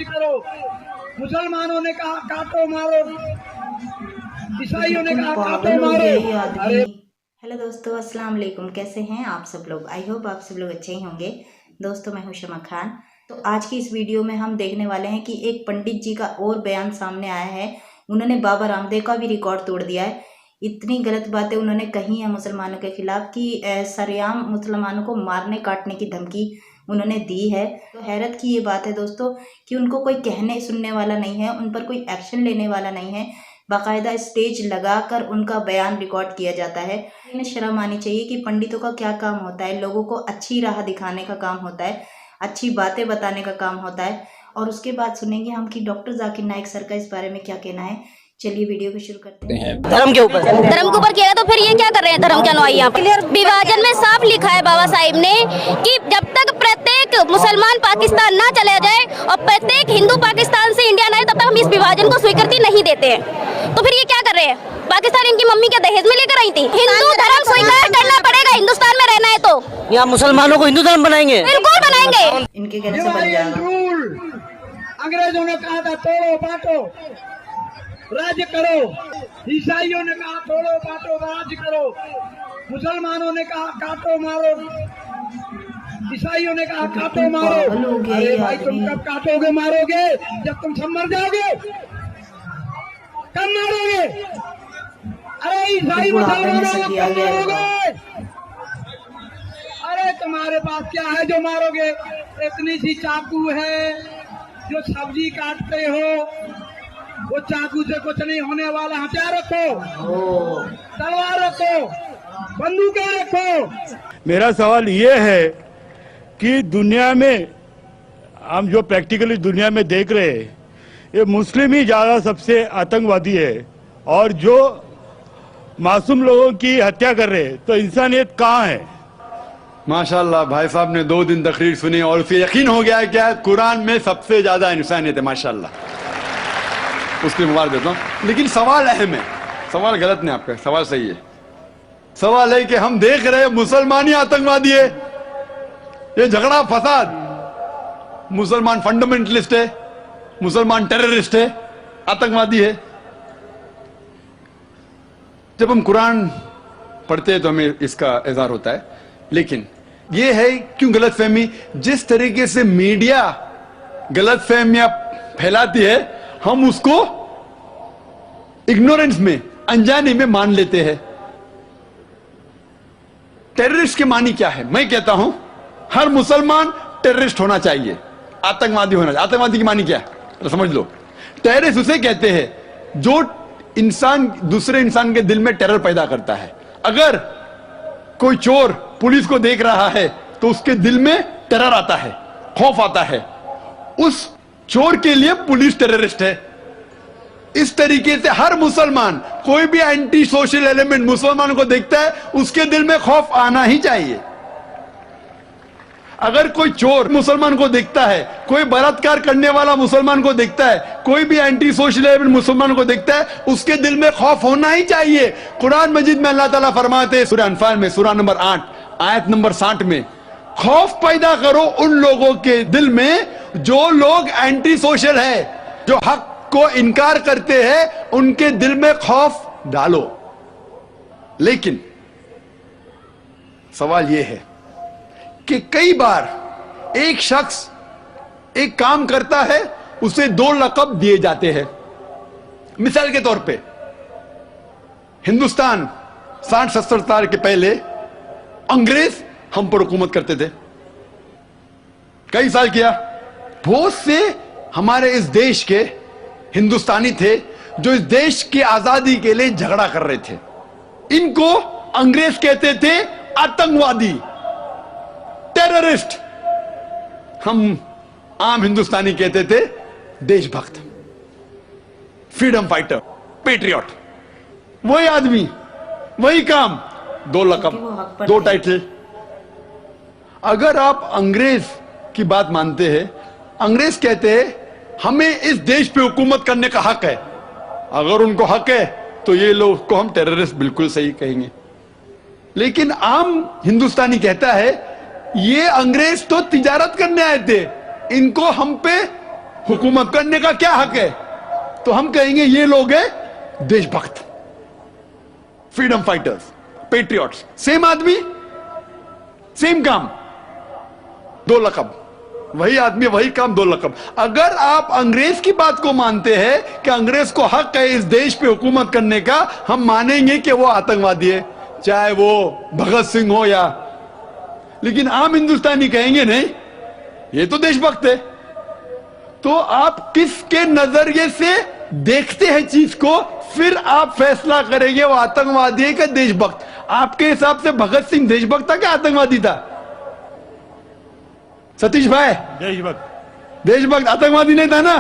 राज करो। मुसलमानों ने कहा काटो मारो, ईसाइयों ने कहा काटो मारो। अरे हेलो दोस्तों, अस्सलाम वालेकुम। कैसे हैं आप सब लोग? आई होप आप सब लोग अच्छे ही होंगे। दोस्तों, मैं हूं शमा खान। तो आज की इस वीडियो में हम देखने वाले हैं कि एक पंडित जी का और बयान सामने आया है। उन्होंने बाबा रामदेव का भी रिकॉर्ड तोड़ दिया है। इतनी गलत बातें उन्होंने कही हैं मुसलमानों के खिलाफ कि सरेआम मुसलमानों को मारने काटने की धमकी उन्होंने दी है। तो हैरत की ये बात है दोस्तों कि उनको कोई कहने सुनने वाला नहीं है, उन पर कोई एक्शन लेने वाला नहीं है। बाकायदा स्टेज लगाकर उनका बयान रिकॉर्ड किया जाता है। इन्हें शर्म आनी चाहिए कि पंडितों का क्या काम होता है। लोगों को अच्छी राह दिखाने का काम होता है, अच्छी बातें बताने का काम होता है। और उसके बाद सुनेंगे हम कि डॉक्टर जाकिर नाइक सर का इस बारे में क्या कहना है। चलिए वीडियो को शुरू करते हैं। धर्म के ऊपर किया तो फिर ये क्या कर रहे हैं? धर्म क्या नुआई यहाँ पर? विभाजन में साफ लिखा है बाबा साहिब ने कि जब तक प्रत्येक मुसलमान पाकिस्तान ना चला जाए और प्रत्येक हिंदू पाकिस्तान से इंडिया ना आए, तब तक हम इस विभाजन को स्वीकृति नहीं देते हैं। तो फिर ये क्या कर रहे हैं? पाकिस्तान इनकी मम्मी क्या दहेज में लेकर आई थी? हिंदू धर्म स्वीकार करना पड़ेगा हिंदुस्तान में रहना है तो। यहाँ मुसलमानों को हिंदू धर्म बनाएंगे? बिल्कुल बनाएंगे। इनके कहने से बन जाएगा। अंग्रेजों ने कहा था तोड़ो बांटो राज्य करो, ईसाइयों ने कहा तोड़ो बांटो राज्य करो, मुसलमानों ने कहा काटो मारो, ईसाइयों ने कहा काटो मारो। अरे भाई, तुम कब काटोगे मारोगे? जब तुम सब मर जाओगे कब मारोगे? अरे ईसाई मुसलमानों को कब मारोगे? अरे तुम्हारे पास क्या है जो मारोगे? इतनी सी चाकू है जो सब्जी काटते हो, वो चाकू से कुछ नहीं होने वाला। हथियार रखो, तलवार रखो, बंदूकें रखो। मेरा सवाल ये है कि दुनिया में हम जो प्रैक्टिकली दुनिया में देख रहे हैं, ये मुस्लिम ही ज्यादा सबसे आतंकवादी है, और जो मासूम लोगों की हत्या कर रहे हैं, तो इंसानियत कहाँ है? माशाल्लाह, भाई साहब ने 2 दिन तकरीर सुनी और उसे यकीन हो गया है क्या कुरान में सबसे ज्यादा इंसानियत है। माशाल्लाह, उसके मुबारक देता हूं। लेकिन सवाल अहम है, सवाल गलत नहीं, आपका सवाल सही है। सवाल है कि हम देख रहे हैं मुसलमान ही आतंकवादी है, ये झगड़ा फसाद, मुसलमान फंडामेंटलिस्ट है, मुसलमान टेररिस्ट है, आतंकवादी है। जब हम कुरान पढ़ते हैं तो हमें इसका इज़हार होता है। लेकिन यह है क्यों गलतफहमी, जिस तरीके से मीडिया गलतफहमियां फैलाती है, हम उसको इग्नोरेंस में, अनजाने में मान लेते हैं। टेररिस्ट के मानी क्या है? मैं कहता हूं हर मुसलमान टेररिस्ट होना चाहिए, आतंकवादी होना चाहिए। आतंकवादी की मानी क्या है? तो समझ लो, टेररिस्ट उसे कहते हैं जो इंसान दूसरे इंसान के दिल में टेरर पैदा करता है। अगर कोई चोर पुलिस को देख रहा है तो उसके दिल में टेरर आता है, खौफ आता है। उस चोर के लिए पुलिस टेररिस्ट है। इस तरीके से हर मुसलमान, कोई भी एंटी सोशल एलिमेंट मुसलमान को देखता है, उसके दिल में खौफ आना ही चाहिए। अगर कोई चोर मुसलमान को देखता है, कोई बलात्कार करने वाला मुसलमान को देखता है, कोई भी एंटी सोशल एलिमेंट मुसलमान को देखता है, उसके दिल में खौफ होना ही चाहिए। कुरान मजीद में अल्लाह ताला फरमाते हैं सूरह अनफाल में, सूरह नंबर 8 आयत नंबर 60 में, खौफ पैदा करो उन लोगों के दिल में जो लोग एंटी सोशल है, जो हक को इनकार करते हैं, उनके दिल में खौफ डालो। लेकिन सवाल यह है कि कई बार एक शख्स एक काम करता है, उसे 2 लक़ब दिए जाते हैं। मिसाल के तौर पे हिंदुस्तान 60-70 साल के पहले अंग्रेज हम पर हुकूमत करते थे, कई साल किया। बहुत से हमारे इस देश के हिंदुस्तानी थे जो इस देश की आजादी के लिए झगड़ा कर रहे थे। इनको अंग्रेज कहते थे आतंकवादी, टेररिस्ट। हम आम हिंदुस्तानी कहते थे देशभक्त, फ्रीडम फाइटर, पेट्रियट। वही आदमी, वही काम, 2 लक़ब, 2 टाइटल। अगर आप अंग्रेज की बात मानते हैं, अंग्रेज कहते हैं हमें इस देश पे हुकूमत करने का हक है। अगर उनको हक है तो ये लोग को हम टेररिस्ट बिल्कुल सही कहेंगे। लेकिन आम हिंदुस्तानी कहता है ये अंग्रेज तो तिजारत करने आए थे, इनको हम पे हुकूमत करने का क्या हक है? तो हम कहेंगे ये लोग हैं देशभक्त, फ्रीडम फाइटर्स, पेट्रियट्स। सेम आदमी, सेम काम, दो लकब। वही आदमी, वही काम, दो लकब। अगर आप अंग्रेज की बात को मानते हैं कि अंग्रेज को हक है इस देश पे हुकूमत करने का, हम मानेंगे कि वो आतंकवादी है, चाहे वो भगत सिंह हो या, लेकिन आम हिंदुस्तानी कहेंगे नहीं, ये तो देशभक्त है। तो आप किसके नजरिए से देखते हैं चीज को, फिर आप फैसला करेंगे वो आतंकवादी है कि देशभक्त। आपके हिसाब से भगत सिंह देशभक्त था क्या आतंकवादी था? सतीश भाई, देशभक्त। देशभक्त, आतंकवादी नहीं था ना?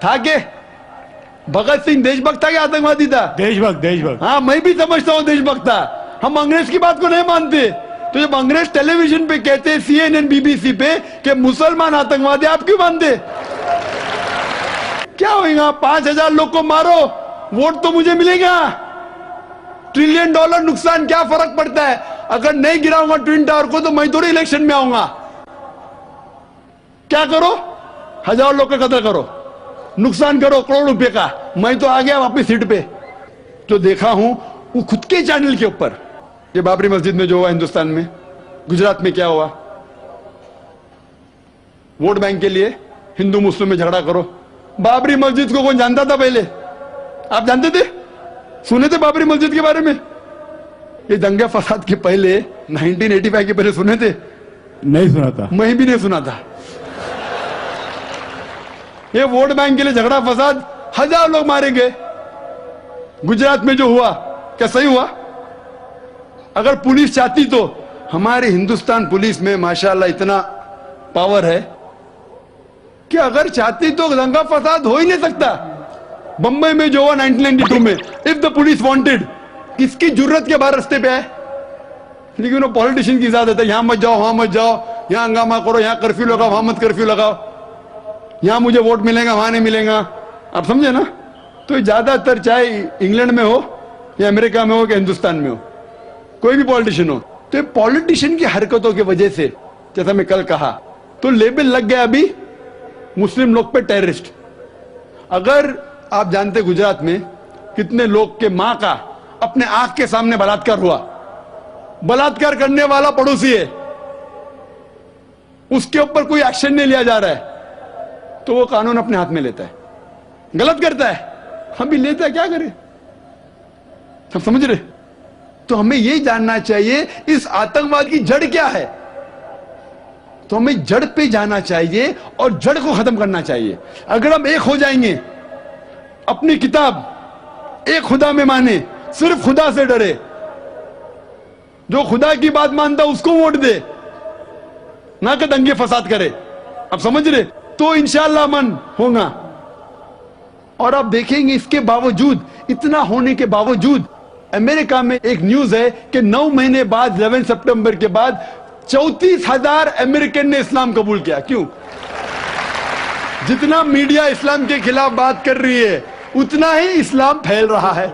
था के भगत सिंह देशभक्त था क्या आतंकवादी था? देशभक्त, देशभक्त। हाँ, मैं भी समझता हूं देशभक्त था। हम अंग्रेज की बात को नहीं मानते। तो जब अंग्रेज टेलीविजन पे कहते हैं, CNN, BBC पे, कि मुसलमान आतंकवादी, आप क्यों मानते? क्या होगा? 5,000 लोग को मारो, वोट तो मुझे मिलेगा। $1 ट्रिलियन नुकसान, क्या फर्क पड़ता है? अगर नहीं गिराऊंगा ट्विन टावर को तो मैं थोड़ी इलेक्शन में आऊंगा। क्या करो? 1,000 लोग का कत्ल करो, नुकसान करो करोड़ रुपए का, मैं तो आ गया वापस सीट पे। जो देखा हूं वो खुद के चैनल के ऊपर, ये बाबरी मस्जिद में जो हुआ हिंदुस्तान में, गुजरात में क्या हुआ, वोट बैंक के लिए हिंदू मुस्लिम में झगड़ा करो। बाबरी मस्जिद को कौन जानता था पहले? आप जानते थे? सुने थे बाबरी मस्जिद के बारे में? ये दंगे फसाद के पहले 1985 के पहले सुने थे? नहीं सुना था। मैं भी नहीं सुना था। ये वोट बैंक के लिए झगड़ा फसाद, 1,000 लोग मारे गए। गुजरात में जो हुआ, क्या सही हुआ? अगर पुलिस चाहती तो, हमारे हिंदुस्तान पुलिस में माशाल्लाह इतना पावर है कि अगर चाहती तो दंगा फसाद हो ही नहीं सकता। बंबई में जो हुआ 1992 में, इफ द पुलिस वांटेड, किसकी जरूरत के बाहर रास्ते पे आए? लेकिन वो पॉलिटिशियन की इजाजत है, यहां मत जाओ, वहां मत जाओ, यहां हंगामा करो, यहां कर्फ्यू लगाओ, वहां मत कर्फ्यू लगाओ, यहां मुझे वोट मिलेगा, वहां नहीं मिलेगा। आप समझे ना? तो ज्यादातर चाहे इंग्लैंड में हो या अमेरिका में हो या हिंदुस्तान में हो, कोई भी पॉलिटिशियन हो, तो पॉलिटिशियन की हरकतों की वजह से, जैसा मैं कल कहा, तो लेबल लग गया अभी मुस्लिम लोग पे टेररिस्ट। अगर आप जानते गुजरात में कितने लोग के मां का अपने आंख के सामने बलात्कार हुआ, बलात्कार करने वाला पड़ोसी है, उसके ऊपर कोई एक्शन नहीं लिया जा रहा है, तो वो कानून अपने हाथ में लेता है, गलत करता है, हम भी लेते हैं, क्या करें? सब समझ रहे? तो हमें यही जानना चाहिए इस आतंकवाद की जड़ क्या है। तो हमें जड़ पे जाना चाहिए और जड़ को खत्म करना चाहिए। अगर हम एक हो जाएंगे, अपनी किताब एक खुदा में माने, सिर्फ खुदा से डरे, जो खुदा की बात मानता उसको वोट दे, ना कि दंगे फसाद करे। अब समझ रहे? तो इंशाअल्लाह अमन होगा। और आप देखेंगे इसके बावजूद, इतना होने के बावजूद, अमेरिका में एक न्यूज है कि 9 महीने बाद 11 सितंबर के बाद 34,000 अमेरिकन ने इस्लाम कबूल किया। क्यों? जितना मीडिया इस्लाम के खिलाफ बात कर रही है, उतना ही इस्लाम फैल रहा है।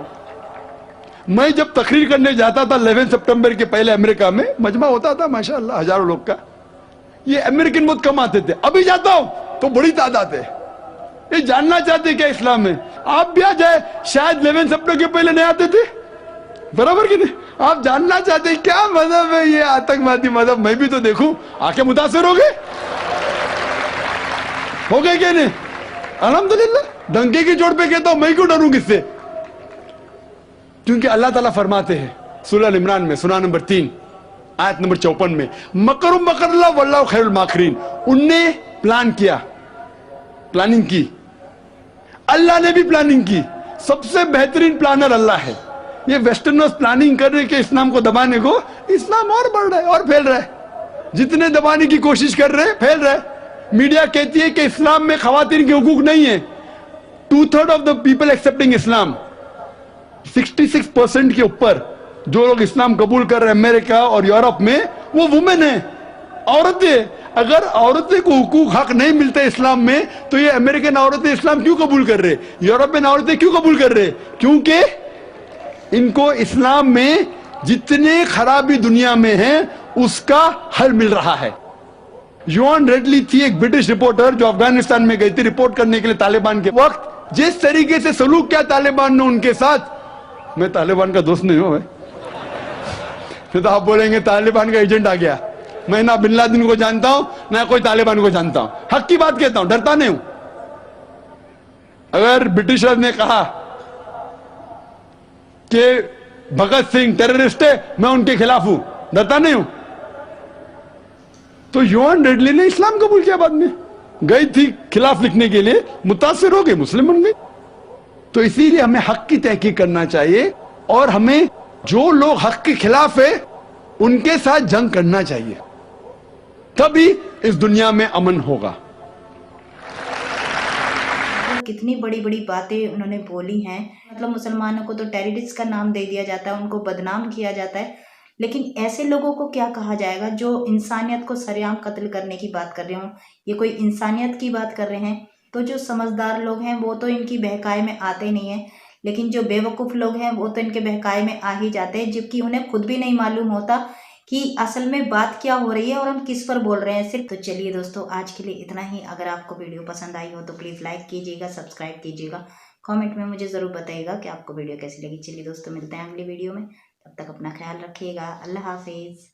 मैं जब तकरीर करने जाता था 11 सितंबर के पहले अमेरिका में, मजमा होता था माशाअल्लाह हजारों लोग का, ये अमेरिकन बहुत कम आते थे। अभी जाता हूं तो बड़ी तादाद है। ये जानना चाहते क्या इस्लाम में? आप भी आ जाए, शायद 11 सितंबर के पहले नहीं आते थे, बराबर कि नहीं? आप जानना चाहते क्या मजहब है ये आतंकवादी मजहब, मैं भी तो देखूं, आके मुतासिर हो गए क्या नहीं? अल्हम्दुलिल्लाह। डंके की चोट पे कहता हूं, मैं क्यों डरूं किससे? क्योंकि अल्लाह ताला फरमाते हैं सूरह इमरान में, सूरा नंबर 3 आयत नंबर 54 में, मकरुम मकरल्लाह वल्लाहु खैरुल माकिरीन। उनने प्लान किया, प्लानिंग की, अल्लाह ने भी प्लानिंग की। सबसे बेहतरीन प्लानर अल्लाह है। ये वेस्टर्नर्स प्लानिंग कर रहे के इस्लाम को दबाने को, इस्लाम और बढ़ रहा है और फैल रहा है। जितने दबाने की कोशिश कर रहे हैं, फैल रहा है। मीडिया कहती है कि इस्लाम में खवातीन के हुकूक नहीं है। 2/3 ऑफ द पीपल एक्सेप्टिंग इस्लाम, 66% के ऊपर जो लोग इस्लाम कबूल कर रहे हैं अमेरिका और यूरोप में, वो वुमेन है, औरतें। अगर औरतें को हुकूक हक नहीं मिलते इस्लाम में, तो ये अमेरिकन औरतें इस्लाम क्यों कबूल कर रहे, यूरोपियन औरतें क्यों कबूल कर रहे? क्योंकि इनको इस्लाम में जितने खराबी दुनिया में है उसका हल मिल रहा है। युआन रेडली थी एक ब्रिटिश रिपोर्टर जो अफगानिस्तान में गई थी रिपोर्ट करने के लिए तालिबान के वक्त। जिस तरीके से सलूक किया तालिबान ने उनके साथ, मैं तालिबान का दोस्त नहीं हूं भाई, फिर तो आप बोलेंगे तालिबान का एजेंट आ गया। मैं ना बिन लादेन को जानता हूं ना कोई तालिबान को जानता हूं, हक की बात कहता हूं, डरता नहीं हूं। अगर ब्रिटिशर्स ने कहा कि भगत सिंह टेररिस्ट है, मैं उनके खिलाफ हूं, डरता नहीं हूं। तो युआन रेडली ने इस्लाम कबूल किया, बाद में गई थी खिलाफ लिखने के लिए, मुतासिर हो गई, मुस्लिम बन गई। तो इसीलिए हमें हक की तहकीक करना चाहिए और हमें जो लोग हक के खिलाफ है उनके साथ जंग करना चाहिए, तभी इस दुनिया में अमन होगा। कितनी बड़ी बड़ी बातें उन्होंने बोली हैं। मतलब मुसलमानों को तो टेररिस्ट का नाम दे दिया जाता है, उनको बदनाम किया जाता है, लेकिन ऐसे लोगों को क्या कहा जाएगा जो इंसानियत को सरेआम कत्ल करने की बात कर रहे हो। ये कोई इंसानियत की बात कर रहे हैं? तो जो समझदार लोग हैं वो तो इनकी बहकाए में आते नहीं हैं, लेकिन जो बेवकूफ़ लोग हैं वो तो इनके बहकाए में आ ही जाते हैं, जबकि उन्हें खुद भी नहीं मालूम होता कि असल में बात क्या हो रही है और हम किस पर बोल रहे हैं सिर्फ। तो चलिए दोस्तों, आज के लिए इतना ही। अगर आपको वीडियो पसंद आई हो तो प्लीज़ लाइक कीजिएगा, सब्सक्राइब कीजिएगा, कमेंट में मुझे ज़रूर बताइएगा कि आपको वीडियो कैसी लगी। चलिए दोस्तों, मिलते हैं अगली वीडियो में, तब तक अपना ख्याल रखिएगा। अल्लाह हाफिज़।